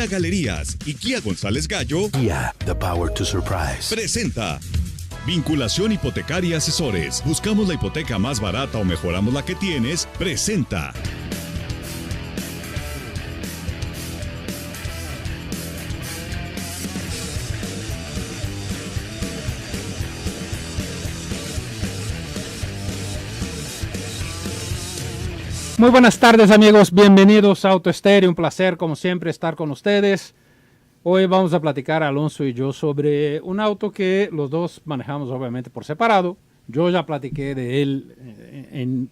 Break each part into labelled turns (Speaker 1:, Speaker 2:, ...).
Speaker 1: Kia Galerías y Kia González Gallo.
Speaker 2: Kia, the power to surprise.
Speaker 1: Presenta Vinculación Hipotecaria Asesores. Buscamos la hipoteca más barata o mejoramos la que tienes. Presenta.
Speaker 3: Muy buenas tardes, amigos, bienvenidos a Auto Estéreo, un placer como siempre estar con ustedes. Hoy vamos a platicar Alonso y yo sobre un auto que los dos manejamos obviamente por separado. Yo ya platiqué de él,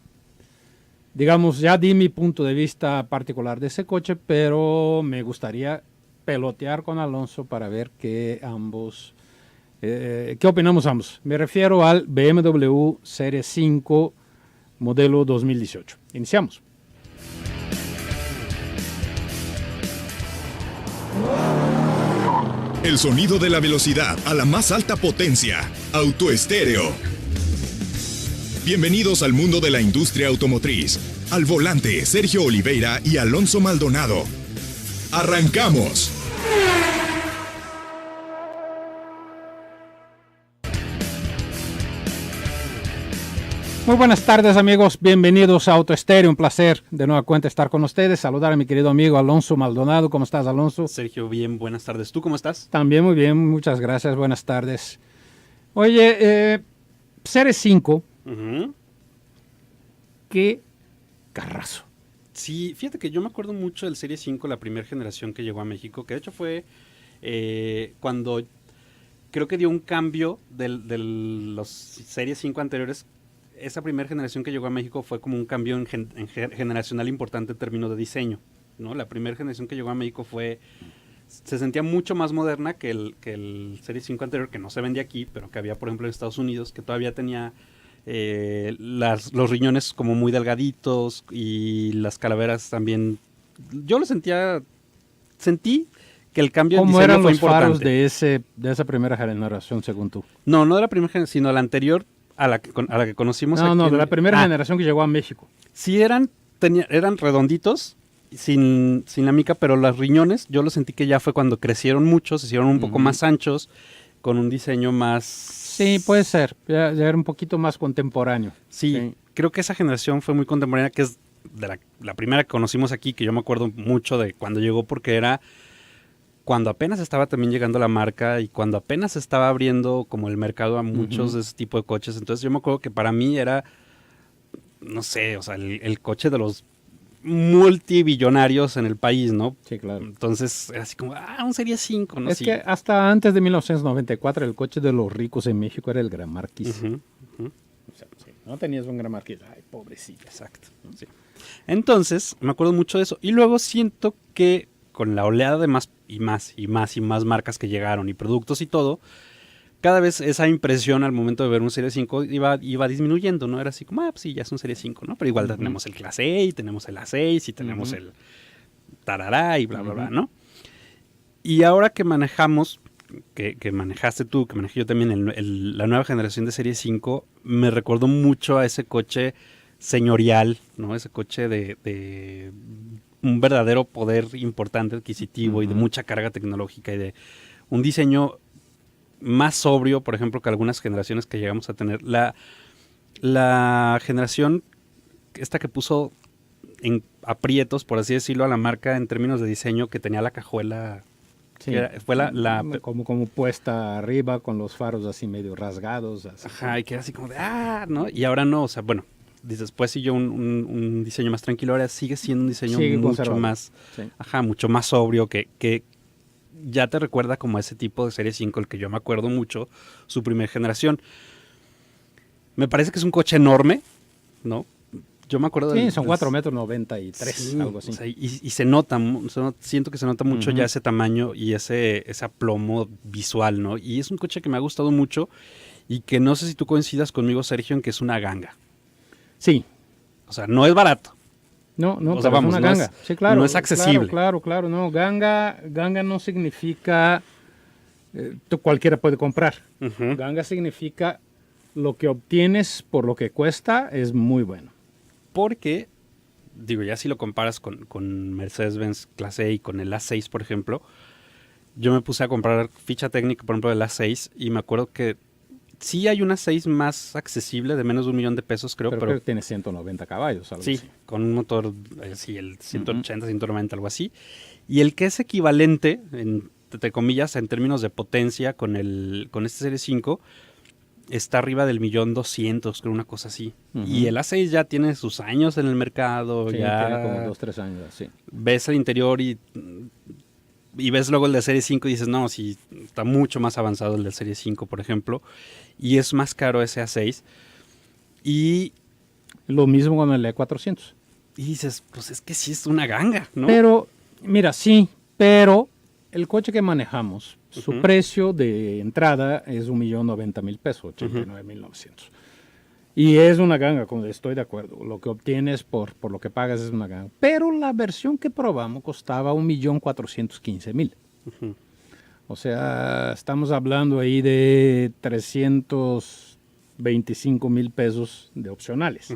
Speaker 3: digamos, ya di mi punto de vista particular de ese coche, pero me gustaría pelotear con Alonso para ver qué opinamos ambos. Me refiero al BMW Serie 5 modelo 2018. Iniciamos.
Speaker 1: El sonido de la velocidad a la más alta potencia. Auto Estéreo. Bienvenidos al mundo de la industria automotriz. Al volante, Sergio Oliveira y Alonso Maldonado. ¡Arrancamos!
Speaker 3: Muy buenas tardes, amigos, bienvenidos a Auto Estéreo, un placer de nueva cuenta estar con ustedes, saludar a mi querido amigo Alonso Maldonado. ¿Cómo estás, Alonso?
Speaker 4: Sergio, bien, buenas tardes. ¿Tú cómo estás?
Speaker 3: También muy bien, muchas gracias, buenas tardes. Oye, Serie 5, qué carrazo.
Speaker 4: Sí, fíjate que yo me acuerdo mucho del Serie 5, la primera generación que llegó a México, que de hecho fue cuando creo que dio un cambio de los Series 5 anteriores. Esa primera generación que llegó a México fue como un cambio generacional importante en términos de diseño, ¿no? La primera generación que llegó a México se sentía mucho más moderna que el Serie 5 anterior, que no se vendía aquí, pero que había, por ejemplo, en Estados Unidos, que todavía tenía los riñones como muy delgaditos y las calaveras también. Yo sentí que el cambio de diseño
Speaker 3: ¿Cómo eran
Speaker 4: fue
Speaker 3: los faros
Speaker 4: importante.
Speaker 3: de esa primera generación, según tú?
Speaker 4: No de la primera generación, sino la anterior a la que conocimos aquí.
Speaker 3: No, de la primera generación que llegó a México.
Speaker 4: Sí eran redonditos, sin la mica, pero los riñones, yo lo sentí que ya fue cuando crecieron mucho, se hicieron un poco más anchos, con un diseño más...
Speaker 3: Sí, puede ser, ya era un poquito más contemporáneo.
Speaker 4: Sí, creo que esa generación fue muy contemporánea, que es de la primera que conocimos aquí, que yo me acuerdo mucho de cuando llegó, porque era cuando apenas estaba también llegando la marca y cuando apenas estaba abriendo como el mercado a muchos de ese tipo de coches. Entonces yo me acuerdo que para mí era, no sé, o sea, el coche de los multibillonarios en el país, ¿no?
Speaker 3: Sí, claro.
Speaker 4: Entonces era así como, un Serie 5, ¿no?
Speaker 3: Es
Speaker 4: Sí.
Speaker 3: que hasta antes de 1994 el coche de los ricos en México era el Gran Marquis. O sea, sí, no tenías un Gran Marquis, ay, pobrecita.
Speaker 4: Exacto. Sí. Entonces, me acuerdo mucho de eso. Y luego siento que con la oleada de más marcas que llegaron y productos y todo, cada vez esa impresión al momento de ver un Serie 5 iba disminuyendo, ¿no? Era así como, pues sí, ya es un Serie 5, ¿no? Pero igual tenemos el Clase A y tenemos el A6 y tenemos el tarará y bla, bla, bla, ¿no? Y ahora que manejamos, que manejaste tú, que manejé yo también, la nueva generación de Serie 5, me recordó mucho a ese coche señorial, ¿no? Ese coche de un verdadero poder importante adquisitivo y de mucha carga tecnológica y de un diseño más sobrio, por ejemplo, que algunas generaciones que llegamos a tener. La generación esta que puso en aprietos, por así decirlo, a la marca en términos de diseño, que tenía la cajuela,
Speaker 3: Sí,
Speaker 4: fue
Speaker 3: como puesta arriba con los faros así medio rasgados. Así.
Speaker 4: Ajá, y que era así como de, ¿no? Y ahora no, o sea, bueno, después siguió un diseño más tranquilo, ahora sigue siendo un diseño mucho más, mucho más sobrio, que ya te recuerda como a ese tipo de Serie 5, el que yo me acuerdo mucho, su primera generación. Me parece que es un coche enorme, ¿no? Yo me acuerdo
Speaker 3: Sí, son 4,93 metros,
Speaker 4: sí,
Speaker 3: algo así.
Speaker 4: O sea, y se nota, siento que se nota mucho ya ese tamaño y ese aplomo visual, ¿no? Y es un coche que me ha gustado mucho y que no sé si tú coincidas conmigo, Sergio, en que es una ganga.
Speaker 3: Sí.
Speaker 4: O sea, no es barato.
Speaker 3: No,
Speaker 4: o sea,
Speaker 3: pero
Speaker 4: vamos,
Speaker 3: es una ganga. Sí, claro.
Speaker 4: No es accesible.
Speaker 3: Claro, no. Ganga no significa cualquiera puede comprar. Ganga significa lo que obtienes por lo que cuesta es muy bueno.
Speaker 4: Porque digo, ya si lo comparas con Mercedes-Benz Clase E y con el A6, por ejemplo, yo me puse a comprar ficha técnica, por ejemplo, del A6 y me acuerdo que sí hay una 6 más accesible, de menos de $1,000,000, creo.
Speaker 3: Pero creo que tiene 190 caballos. Algo
Speaker 4: sí,
Speaker 3: así.
Speaker 4: con un motor, sí, el 180, 190, algo así. Y el que es equivalente, entre comillas, en términos de potencia con este Serie 5, está arriba del 1,200,000, creo, una cosa así. Y el A6 ya tiene sus años en el mercado.
Speaker 3: Sí,
Speaker 4: ya
Speaker 3: tiene como 2, 3 años, sí.
Speaker 4: Ves el interior y ves luego el de Serie 5 y dices, no, sí, está mucho más avanzado el del Serie 5, por ejemplo. Y es más caro ese A6. Y
Speaker 3: Lo mismo con el E400.
Speaker 4: Y dices, pues es que sí es una ganga, ¿no?
Speaker 3: Pero, mira, sí, pero el coche que manejamos, su precio de entrada es $1,090,000, 89,900. Y es una ganga, estoy de acuerdo. Lo que obtienes por lo que pagas es una ganga. Pero la versión que probamos costaba $1,415,000. O sea, estamos hablando ahí de $325,000 de opcionales.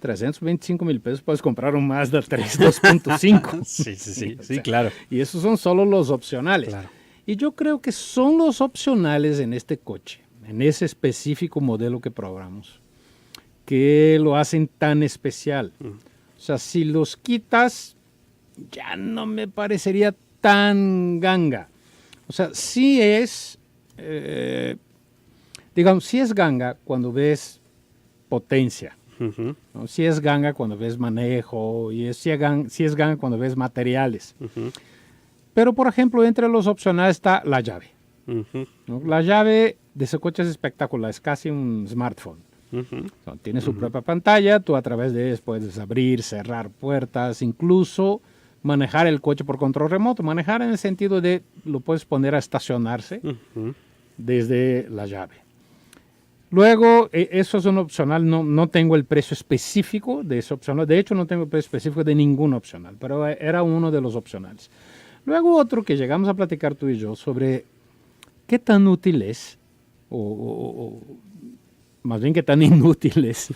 Speaker 3: 325,000 pesos puedes comprar un Mazda 3 2.5.
Speaker 4: Sí, claro.
Speaker 3: Y esos son solo los opcionales.
Speaker 4: Claro.
Speaker 3: Y yo creo que son los opcionales en este coche, en ese específico modelo que probamos, que lo hacen tan especial. O sea, si los quitas, ya no me parecería tan ganga. O sea, sí es, digamos, sí es ganga cuando ves potencia. ¿No? Sí es ganga cuando ves manejo y sí es ganga cuando ves materiales. Pero, por ejemplo, entre los opcionales está la llave. ¿No? La llave de ese coche es espectacular, es casi un smartphone. Tiene su propia pantalla, tú a través de ella puedes abrir, cerrar puertas, incluso manejar el coche por control remoto. Manejar en el sentido de lo puedes poner a estacionarse desde la llave. Luego, eso es un opcional, no tengo el precio específico de ese opcional. De hecho, no tengo el precio específico de ningún opcional, pero era uno de los opcionales. Luego otro que llegamos a platicar tú y yo sobre qué tan útil es, o más bien qué tan inútil es,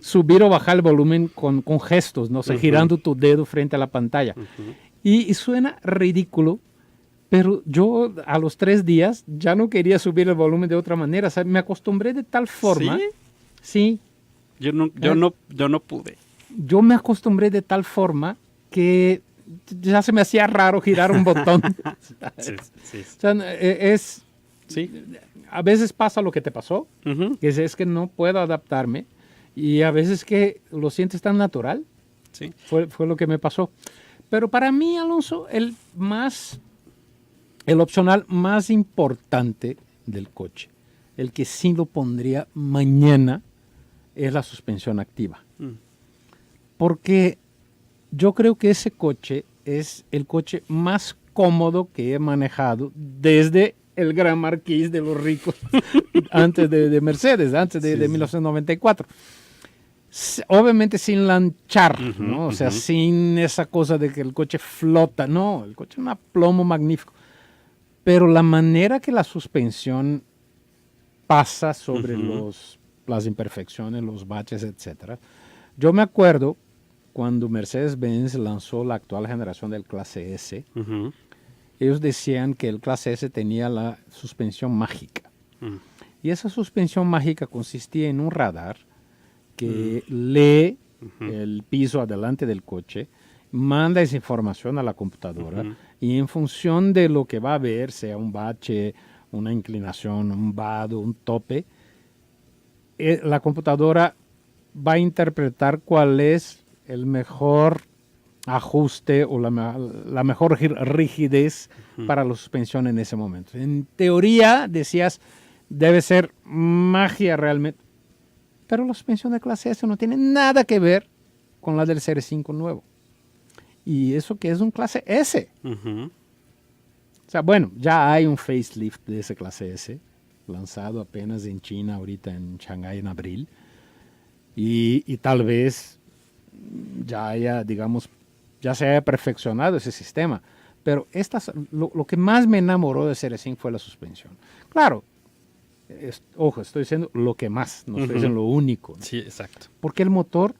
Speaker 3: subir o bajar el volumen con gestos, no sé, girando tu dedo frente a la pantalla. Y suena ridículo, pero yo a los 3 días ya no quería subir el volumen de otra manera. O sea, me acostumbré de tal forma. Sí.
Speaker 4: Yo no pude.
Speaker 3: Yo me acostumbré de tal forma que ya se me hacía raro girar un botón.
Speaker 4: Sí.
Speaker 3: O sea, a veces pasa lo que te pasó, que es que no puedo adaptarme, y a veces que lo sientes tan natural.
Speaker 4: Sí.
Speaker 3: Fue lo que me pasó. Pero para mí, Alonso, el opcional más importante del coche, el que sí lo pondría mañana, es la suspensión activa. Porque yo creo que ese coche es el coche más cómodo que he manejado desde el Gran Marquis de los ricos, antes de Mercedes, antes de 1994. Obviamente sin lanchar, ¿no? O sea, sin esa cosa de que el coche flota. No, el coche es un aplomo magnífico. Pero la manera que la suspensión pasa sobre las imperfecciones, los baches, etc. Yo me acuerdo cuando Mercedes-Benz lanzó la actual generación del Clase S, ellos decían que el Clase S tenía la suspensión mágica. Y esa suspensión mágica consistía en un radar que lee el piso adelante del coche, manda esa información a la computadora y en función de lo que va a ver, sea un bache, una inclinación, un vado, un tope, la computadora va a interpretar cuál es el mejor ajuste o la mejor rigidez para la suspensión en ese momento. En teoría, decías, debe ser magia realmente, pero la suspensión de clase S no tiene nada que ver con la del Serie 5 nuevo. Y eso que es un clase S. O sea, bueno, ya hay un facelift de ese clase S, lanzado apenas en China, ahorita en Shanghái en abril. Y tal vez ya haya, digamos, ya se haya perfeccionado ese sistema. Pero lo que más me enamoró de Serie 5 fue la suspensión. Claro, ojo, estoy diciendo lo que más, no estoy diciendo lo único, ¿no?
Speaker 4: Sí, exacto.
Speaker 3: Porque el motor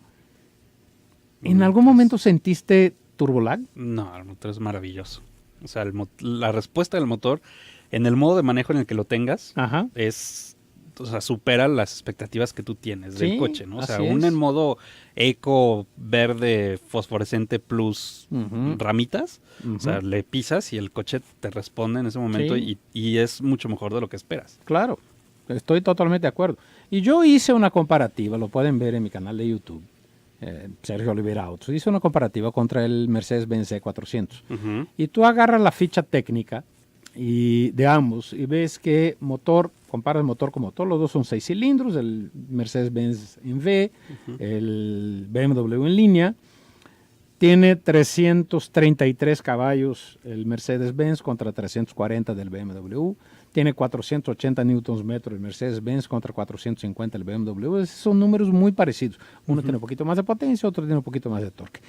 Speaker 3: ¿En algún momento sentiste turbolag?
Speaker 4: No, el motor es maravilloso. O sea, la respuesta del motor en el modo de manejo en el que lo tengas
Speaker 3: Ajá.
Speaker 4: o sea, supera las expectativas que tú tienes del
Speaker 3: Sí,
Speaker 4: coche, ¿no? O sea,
Speaker 3: así
Speaker 4: un
Speaker 3: es.
Speaker 4: en modo eco, verde, fosforescente plus
Speaker 3: Ujú.
Speaker 4: ramitas.
Speaker 3: Ujú.
Speaker 4: O sea, le pisas y el coche te responde en ese momento
Speaker 3: Sí.
Speaker 4: y es mucho mejor de lo que esperas.
Speaker 3: Claro, estoy totalmente de acuerdo. Y yo hice una comparativa, lo pueden ver en mi canal de YouTube, Sergio Oliveira Autos. Hice una comparativa contra el Mercedes-Benz E400.
Speaker 4: Ujú.
Speaker 3: Y tú agarras la ficha técnica de ambos y ves que comparas motor con motor, los dos son 6 cilindros, el Mercedes-Benz en V, el BMW en línea. Tiene 333 caballos el Mercedes-Benz contra 340 del BMW. Tiene 480 Nm el Mercedes-Benz contra 450 el BMW. Son números muy parecidos. Uno tiene un poquito más de potencia, otro tiene un poquito más de torque.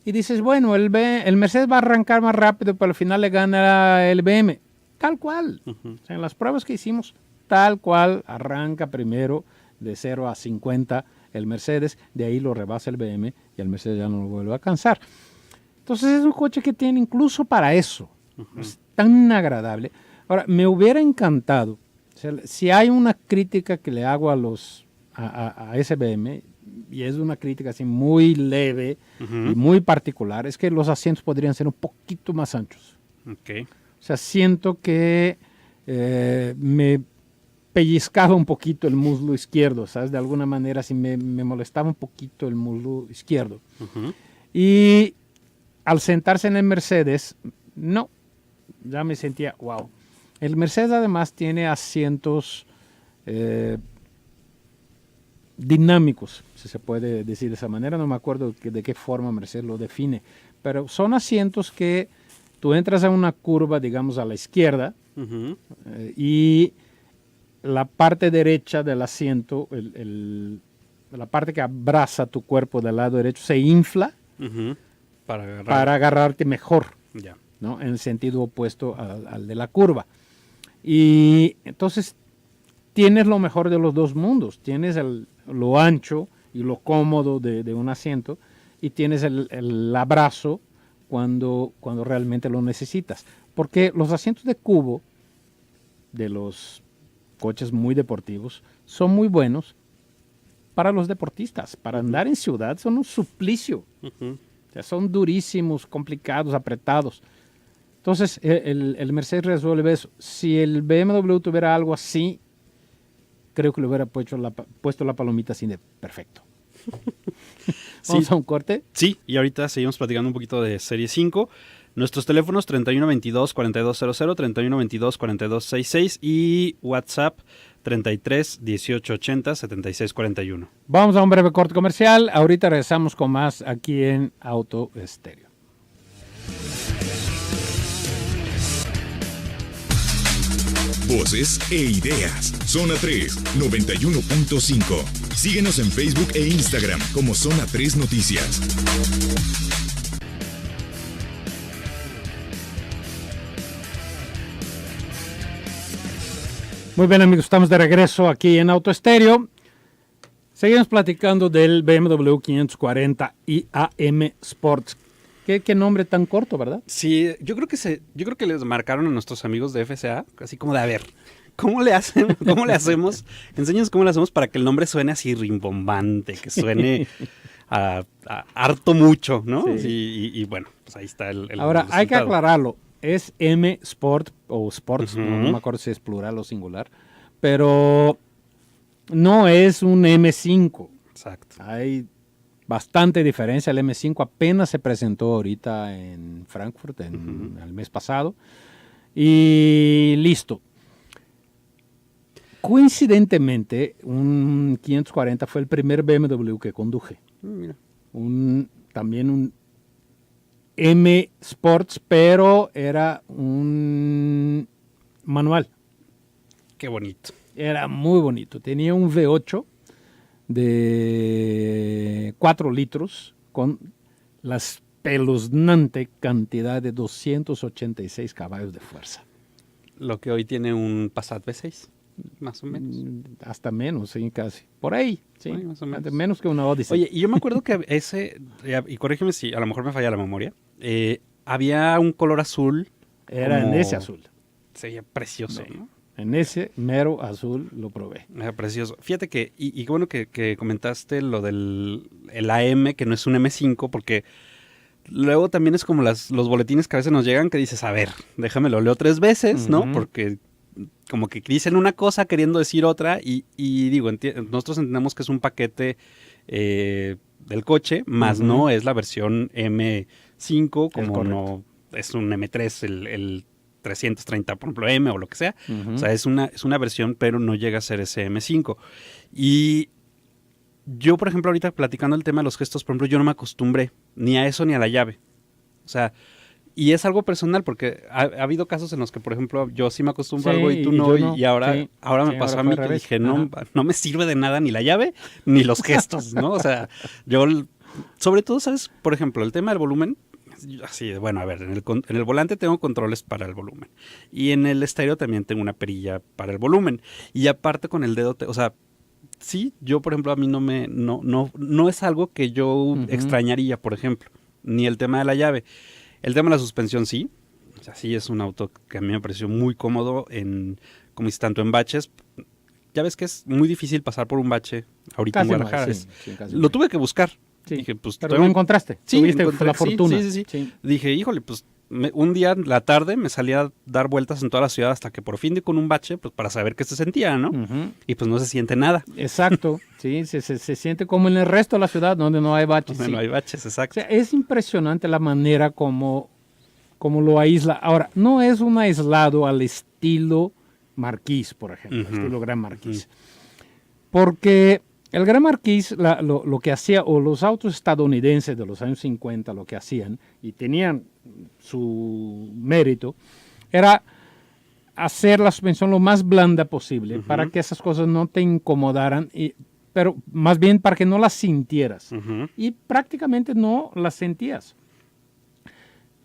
Speaker 3: Y dices, bueno, el Mercedes va a arrancar más rápido, pero al final le gana el BM. Tal cual. O sea, en las pruebas que hicimos, tal cual arranca primero de 0 a 50 el Mercedes, de ahí lo rebasa el BM y el Mercedes ya no lo vuelve a alcanzar. Entonces es un coche que tiene incluso para eso. Es tan agradable. Ahora, me hubiera encantado, o sea, si hay una crítica que le hago a ese BM, y es una crítica así muy leve y muy particular, es que los asientos podrían ser un poquito más anchos.
Speaker 4: Ok.
Speaker 3: O sea, siento que me pellizcaba un poquito el muslo izquierdo, ¿sabes? De alguna manera sí me molestaba un poquito el muslo izquierdo.
Speaker 4: Ujú.
Speaker 3: Y al sentarse en el Mercedes, no, ya me sentía, wow. El Mercedes además tiene asientos dinámicos, si se puede decir de esa manera. No me acuerdo de qué forma Mercedes lo define, pero son asientos que tú entras a una curva, digamos, a la izquierda,
Speaker 4: Ujú.
Speaker 3: y la parte derecha del asiento, la parte que abraza tu cuerpo del lado derecho, se infla
Speaker 4: Ujú. Para agarrar.
Speaker 3: para agarrarte mejor,
Speaker 4: Ya.
Speaker 3: ¿no? En el sentido opuesto al de la curva. Y entonces tienes lo mejor de los dos mundos. Tienes lo ancho y lo cómodo de un asiento, y tienes el abrazo cuando realmente lo necesitas. Porque los asientos de cubo de los coches muy deportivos son muy buenos para los deportistas. Para andar en ciudad son un suplicio.
Speaker 4: Ujú.
Speaker 3: O sea, son durísimos, complicados, apretados. Entonces, el Mercedes resuelve eso. Si el BMW tuviera algo así, creo que le hubiera puesto la palomita así de perfecto. Vamos
Speaker 4: Sí.
Speaker 3: a un corte.
Speaker 4: Sí, y ahorita seguimos platicando un poquito de Serie 5. Nuestros teléfonos 3122-4200, 3122-4266 y WhatsApp 33 1880 7641.
Speaker 3: Vamos a un breve corte comercial. Ahorita regresamos con más aquí en Auto Estéreo.
Speaker 1: Voces e ideas. Zona 3, 91.5. Síguenos en Facebook e Instagram como Zona 3 Noticias.
Speaker 3: Muy bien, amigos, estamos de regreso aquí en Auto Estéreo. Seguimos platicando del BMW 540 IAM Sports. ¿Qué nombre tan corto, ¿verdad?
Speaker 4: Sí, yo creo que les marcaron a nuestros amigos de FCA, así como de, a ver, ¿cómo le hacen? ¿Cómo le hacemos? Enséñanos cómo le hacemos para que el nombre suene así rimbombante, que suene a harto mucho, ¿no?
Speaker 3: Sí.
Speaker 4: Y bueno, pues ahí está el
Speaker 3: Ahora, hay que
Speaker 4: resultado.
Speaker 3: aclararlo. Es M Sport o Sports,
Speaker 4: Ujú.
Speaker 3: no me acuerdo si es plural o singular, pero no es un M5.
Speaker 4: Exacto.
Speaker 3: Hay bastante diferencia. El M5 apenas se presentó ahorita en Frankfurt el mes pasado. Y listo. Coincidentemente, un 540 fue el primer BMW que conduje.
Speaker 4: Mira.
Speaker 3: También un M Sports, pero era un manual.
Speaker 4: Qué bonito.
Speaker 3: Era muy bonito. Tenía un V8 de 4 litros con la espeluznante cantidad de 286 caballos de fuerza.
Speaker 4: Lo que hoy tiene un Passat V6. más o menos.
Speaker 3: Hasta menos, sí, casi. Por ahí, sí.
Speaker 4: Ay, más o menos.
Speaker 3: Menos que una Odyssey.
Speaker 4: Oye, y yo me acuerdo que y corrígeme si a lo mejor me falla la memoria, había un color azul.
Speaker 3: Era en ese azul.
Speaker 4: Se veía precioso,
Speaker 3: Sí.
Speaker 4: ¿no?
Speaker 3: En ese mero azul lo probé.
Speaker 4: Era precioso. Fíjate que, y qué bueno que comentaste lo del el AM, que no es un M5, porque luego también es como los boletines que a veces nos llegan que dices, a ver, déjame lo leo 3 veces, ¿no?
Speaker 3: Ujú.
Speaker 4: Porque como que dicen una cosa queriendo decir otra y digo, nosotros entendemos que es un paquete del coche, más
Speaker 3: Ujú.
Speaker 4: no es la versión M5, como
Speaker 3: correcto.
Speaker 4: no es un M3, el 330, por ejemplo, M o lo que sea.
Speaker 3: Ujú.
Speaker 4: O sea, es una versión, pero no llega a ser ese M5. Y yo, por ejemplo, ahorita platicando el tema de los gestos, por ejemplo, yo no me acostumbré ni a eso ni a la llave. O sea, y es algo personal porque ha habido casos en los que, por ejemplo, yo sí me acostumbro a algo y tú
Speaker 3: y
Speaker 4: no,
Speaker 3: yo no.
Speaker 4: y ahora,
Speaker 3: Sí,
Speaker 4: ahora me
Speaker 3: sí,
Speaker 4: pasó
Speaker 3: ahora
Speaker 4: a
Speaker 3: fue
Speaker 4: mí
Speaker 3: al
Speaker 4: que
Speaker 3: revés.
Speaker 4: dije, no,
Speaker 3: Ajá.
Speaker 4: no me sirve de nada ni la llave ni los gestos, ¿no? O sea, yo, sobre todo, ¿sabes? Por ejemplo, el tema del volumen, así, bueno, a ver, en el volante tengo controles para el volumen y en el estéreo también tengo una perilla para el volumen y aparte con el dedo, o sea, sí, yo por ejemplo a mí no es algo que yo
Speaker 3: Ujú.
Speaker 4: extrañaría, por ejemplo, ni el tema de la llave. El tema de la suspensión sí, o sea, sí es un auto que a mí me pareció muy cómodo como dices, tanto en baches. Ya ves que es muy difícil pasar por un bache ahorita
Speaker 3: Casi
Speaker 4: en
Speaker 3: no hay,
Speaker 4: Guadalajara.
Speaker 3: sí, sí, casi no
Speaker 4: Lo
Speaker 3: hay.
Speaker 4: tuve que buscar.
Speaker 3: Sí.
Speaker 4: Dije, pues
Speaker 3: Pero lo encontraste.
Speaker 4: Sí,
Speaker 3: Tuviste
Speaker 4: encontré,
Speaker 3: la
Speaker 4: sí,
Speaker 3: fortuna.
Speaker 4: sí. Dije, híjole, pues un día en la tarde me salí a dar vueltas en toda la ciudad hasta que por fin di con un bache, pues para saber qué se sentía, ¿no?
Speaker 3: Ujú.
Speaker 4: Y pues no se siente nada.
Speaker 3: Exacto, sí, se siente como en el resto de la ciudad donde no hay baches.
Speaker 4: Donde
Speaker 3: Sí.
Speaker 4: no hay baches,
Speaker 3: O
Speaker 4: exacto.
Speaker 3: sea, es impresionante la manera como lo aísla. Ahora, no es un aislado al estilo Marquis, por ejemplo,
Speaker 4: Ujú,
Speaker 3: estilo Gran Marquis. Porque el Gran Marquis lo que hacía, o los autos estadounidenses de los años 50 lo que hacían, y tenían su mérito, era hacer la suspensión lo más blanda posible para que esas cosas no te incomodaran, pero más bien para que no las sintieras.
Speaker 4: Ujú.
Speaker 3: Y prácticamente no las sentías.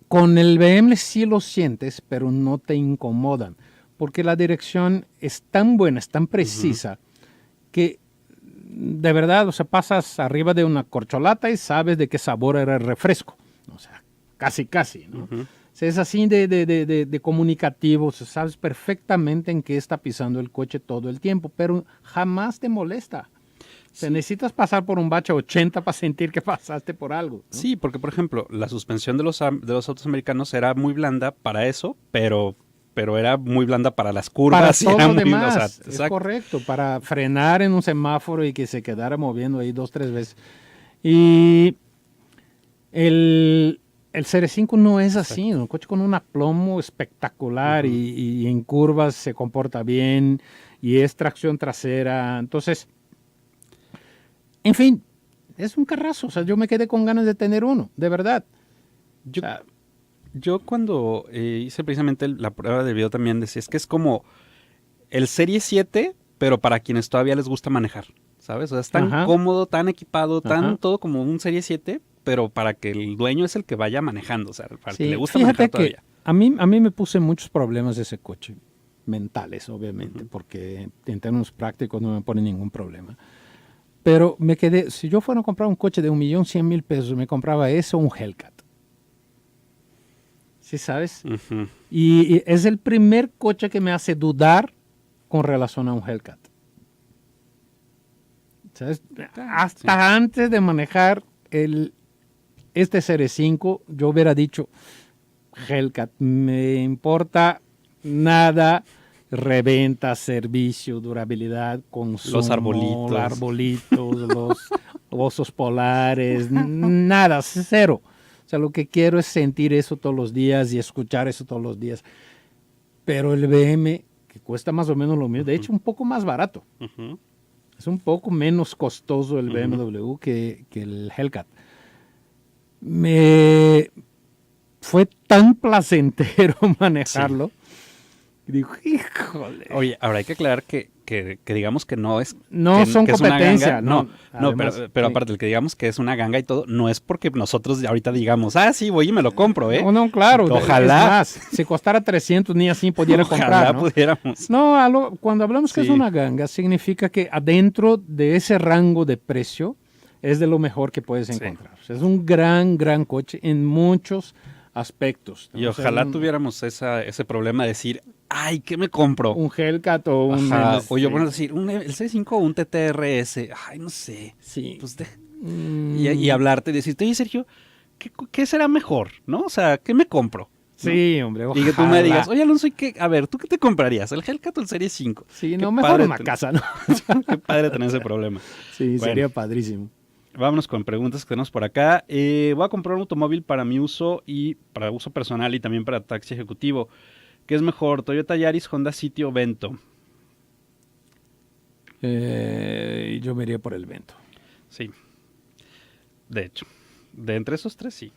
Speaker 3: Con el BM sí lo sientes, pero no te incomodan, porque la dirección es tan buena, es tan precisa, que de verdad, o sea, pasas arriba de una corcholata y sabes de qué sabor era el refresco. O sea, casi, ¿no? O sea, es así de comunicativo, o sea, sabes perfectamente en qué está pisando el coche todo el tiempo, pero jamás te molesta. O sea, necesitas pasar por un bache 80 para sentir que pasaste por algo, ¿no?
Speaker 4: Sí, porque por ejemplo, la suspensión de los autos americanos era muy blanda para eso, pero era muy blanda para las curvas.
Speaker 3: Para
Speaker 4: y
Speaker 3: todo
Speaker 4: era
Speaker 3: lo
Speaker 4: muy- o
Speaker 3: demás,
Speaker 4: sea,
Speaker 3: es
Speaker 4: exacto.
Speaker 3: correcto, para frenar en un semáforo y que se quedara moviendo ahí 2, 3 veces. Y el CR5 no es así, un coche con un aplomo espectacular y en curvas se comporta bien y es tracción trasera. Entonces, en fin, es un carrazo. O sea, yo me quedé con ganas de tener uno, de verdad.
Speaker 4: Yo,
Speaker 3: O sea,
Speaker 4: yo cuando hice precisamente la prueba de video también decía, es que es como el Serie 7, pero para quienes todavía les gusta manejar, ¿sabes? O sea, es tan
Speaker 3: Ajá.
Speaker 4: cómodo, tan equipado, tan
Speaker 3: Ajá.
Speaker 4: todo como un Serie 7, pero para que el dueño es el que vaya manejando, o sea, para el que
Speaker 3: sí,
Speaker 4: le gusta
Speaker 3: fíjate
Speaker 4: manejar
Speaker 3: que
Speaker 4: todavía.
Speaker 3: a mí me puse muchos problemas de ese coche, mentales, obviamente, porque en términos prácticos no me pone ningún problema. Pero me quedé, si yo fuera a comprar un coche de 1.100.000 pesos, me compraba ese o un Hellcat. ¿Sí sabes?
Speaker 4: Ujú.
Speaker 3: Y es el primer coche que me hace dudar con relación a un Hellcat. ¿Sabes? Hasta antes de manejar este CR5, yo hubiera dicho, Hellcat, me importa nada, reventa, servicio, durabilidad, consumo,
Speaker 4: Los arbolitos.
Speaker 3: los osos polares, nada, cero. O sea, lo que quiero es sentir eso todos los días y escuchar eso todos los días. Pero el BM, que cuesta más o menos lo mismo, de hecho un poco más barato.
Speaker 4: Ujú.
Speaker 3: Es un poco menos costoso el BMW que el Hellcat. Me fue tan placentero manejarlo. Y digo, híjole.
Speaker 4: Oye, ahora hay que aclarar que que digamos que no es...
Speaker 3: No
Speaker 4: que,
Speaker 3: son
Speaker 4: que es una
Speaker 3: competencia,
Speaker 4: ganga,
Speaker 3: no.
Speaker 4: No,
Speaker 3: Además,
Speaker 4: pero
Speaker 3: sí.
Speaker 4: aparte, el que digamos que es una ganga y todo, no es porque nosotros ahorita digamos, sí, voy y me lo compro, ¿eh?
Speaker 3: No, claro.
Speaker 4: Ojalá.
Speaker 3: Es más, si costara 300 ni así pudiera
Speaker 4: Ojalá
Speaker 3: comprar, ¿no?
Speaker 4: pudiéramos.
Speaker 3: No, cuando hablamos que
Speaker 4: Sí.
Speaker 3: es una ganga, significa que adentro de ese rango de precio es de lo mejor que puedes
Speaker 4: Sí.
Speaker 3: encontrar. O sea, es un gran
Speaker 4: Y
Speaker 3: coche en muchos aspectos. ¿no? O sea,
Speaker 4: ojalá tuviéramos ese problema de decir, ay, ¿qué me compro?
Speaker 3: un Hellcat o un...
Speaker 4: Ajá,
Speaker 3: LS.
Speaker 4: o yo bueno decir, el C5 o un TTRS, ay, no sé.
Speaker 3: Sí.
Speaker 4: Pues
Speaker 3: Mm,
Speaker 4: y hablarte y decirte, oye, Sergio, ¿qué será mejor? ¿No? O sea, ¿qué me compro?
Speaker 3: sí, hombre,
Speaker 4: Y que tú me
Speaker 3: ojalá.
Speaker 4: digas, oye, Alonso, a ver, ¿tú qué te comprarías? ¿El Hellcat o el Serie 5?
Speaker 3: Sí,
Speaker 4: Qué
Speaker 3: no, mejor
Speaker 4: padre
Speaker 3: una casa, ¿no?
Speaker 4: Qué padre tener ese problema.
Speaker 3: Sí,
Speaker 4: Bueno.
Speaker 3: sería padrísimo.
Speaker 4: Vámonos con preguntas que tenemos por acá. Voy a comprar un automóvil para mi uso y para uso personal y también para taxi ejecutivo. ¿Qué es mejor, Toyota Yaris, Honda City o Vento?
Speaker 3: Yo me iría por el Vento.
Speaker 4: Sí. De hecho, de entre esos tres, sí.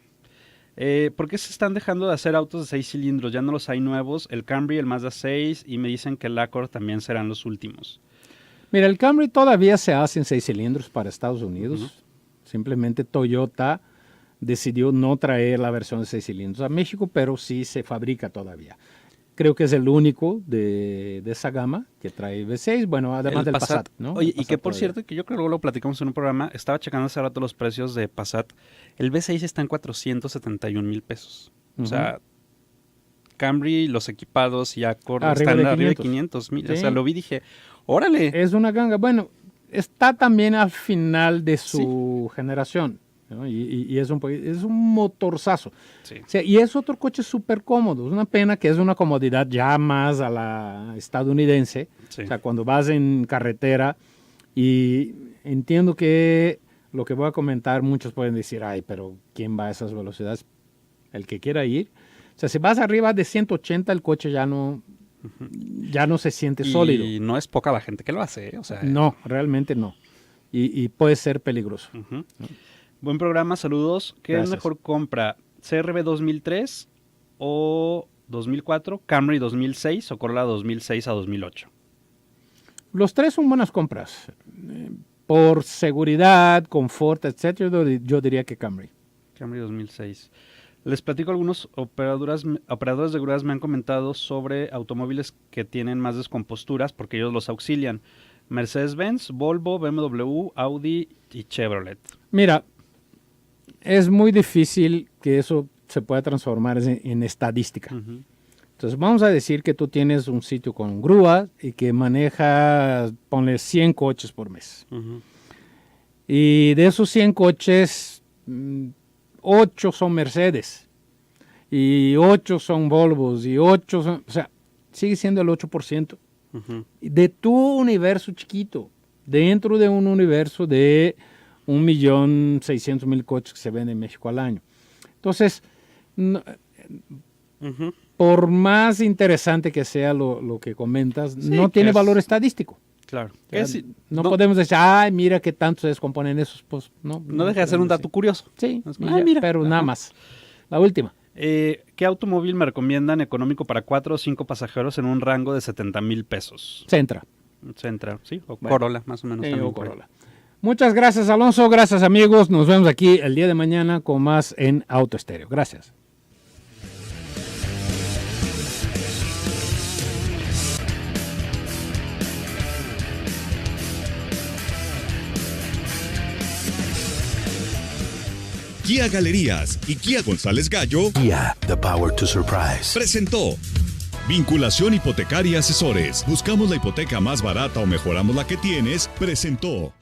Speaker 4: ¿Por qué se están dejando de hacer autos de 6 cilindros? Ya no los hay nuevos. El Camry, el Mazda 6 y me dicen que el Accord también serán los últimos.
Speaker 3: Mira, el Camry todavía se hace en 6 cilindros para Estados Unidos.
Speaker 4: Ujú.
Speaker 3: Simplemente Toyota decidió no traer la versión de 6 cilindros a México, pero sí se fabrica todavía. Creo que es el único de esa gama que trae V6, bueno, además
Speaker 4: El
Speaker 3: del Passat, ¿no?
Speaker 4: Oye,
Speaker 3: El
Speaker 4: y
Speaker 3: Passat
Speaker 4: que por
Speaker 3: todavía.
Speaker 4: cierto, que yo creo que luego lo platicamos en un programa, estaba checando hace rato los precios de Passat. El V6 está en 471,000 pesos. O sea, Camry, los equipados y Accord
Speaker 3: Arriba
Speaker 4: están
Speaker 3: de
Speaker 4: arriba de
Speaker 3: 500.
Speaker 4: 500,000.
Speaker 3: Sí.
Speaker 4: O sea, lo vi y dije, órale.
Speaker 3: Es una ganga. Bueno, está también al final de su generación, ¿no? Y es un motorzazo.
Speaker 4: Sí.
Speaker 3: O sea, y es otro coche súper cómodo. Es una pena que es una comodidad ya más a la estadounidense.
Speaker 4: Sí.
Speaker 3: O sea, cuando vas en carretera y entiendo que lo que voy a comentar, muchos pueden decir, ay, pero ¿quién va a esas velocidades? El que quiera ir. O sea, si vas arriba de 180, el coche ya no se siente sólido.
Speaker 4: Y no es poca la gente que lo hace, ¿eh? O sea,
Speaker 3: No, realmente no. Y puede ser peligroso.
Speaker 4: Ujú. Buen programa, saludos. ¿Qué es
Speaker 3: Gracias.
Speaker 4: mejor compra? ¿CRV 2003 o 2004? ¿Camry 2006 o Corolla 2006 a 2008?
Speaker 3: Los tres son buenas compras. Por seguridad, confort, etcétera, yo diría que Camry.
Speaker 4: Camry 2006. Les platico, algunos operadores de grúas me han comentado sobre automóviles que tienen más descomposturas porque ellos los auxilian. Mercedes-Benz, Volvo, BMW, Audi y Chevrolet.
Speaker 3: Mira, es muy difícil que eso se pueda transformar en estadística.
Speaker 4: Ujú.
Speaker 3: Entonces vamos a decir que tú tienes un sitio con grúa y que maneja, ponle 100 coches por mes.
Speaker 4: Ujú.
Speaker 3: Y de esos 100 coches, 8 son Mercedes, y 8 son Volvos, y 8 son... O sea, sigue siendo el 8%.
Speaker 4: Ujú.
Speaker 3: De tu universo chiquito, dentro de un universo de 1.600.000 coches que se venden en México al año. Entonces,
Speaker 4: Ujú.
Speaker 3: por más interesante que sea lo que comentas,
Speaker 4: Sí,
Speaker 3: no
Speaker 4: que
Speaker 3: tiene
Speaker 4: es-
Speaker 3: valor estadístico.
Speaker 4: Claro.
Speaker 3: O sea,
Speaker 4: Que sí,
Speaker 3: no podemos decir, ay, mira qué tanto se descomponen esos. Pues, no
Speaker 4: deja de ser un
Speaker 3: podemos
Speaker 4: dato
Speaker 3: decir.
Speaker 4: curioso.
Speaker 3: Sí,
Speaker 4: Es
Speaker 3: y
Speaker 4: como,
Speaker 3: ya,
Speaker 4: mira.
Speaker 3: pero
Speaker 4: Ajá.
Speaker 3: nada más. La última.
Speaker 4: ¿Qué automóvil me recomiendan económico para 4 o 5 pasajeros en un rango de 70,000 pesos?
Speaker 3: Centra.
Speaker 4: Centra, ¿sí? O
Speaker 3: Bueno.
Speaker 4: Corolla, más o menos. también
Speaker 3: O
Speaker 4: por ahí.
Speaker 3: Corolla. Muchas gracias, Alonso. Gracias, amigos. Nos vemos aquí el día de mañana con más en Auto Estéreo. Gracias.
Speaker 1: Kia Galerías y Kia González Gallo
Speaker 2: Kia, the power to surprise.
Speaker 1: presentó Vinculación Hipotecaria Asesores. Buscamos la hipoteca más barata o mejoramos la que tienes. Presentó.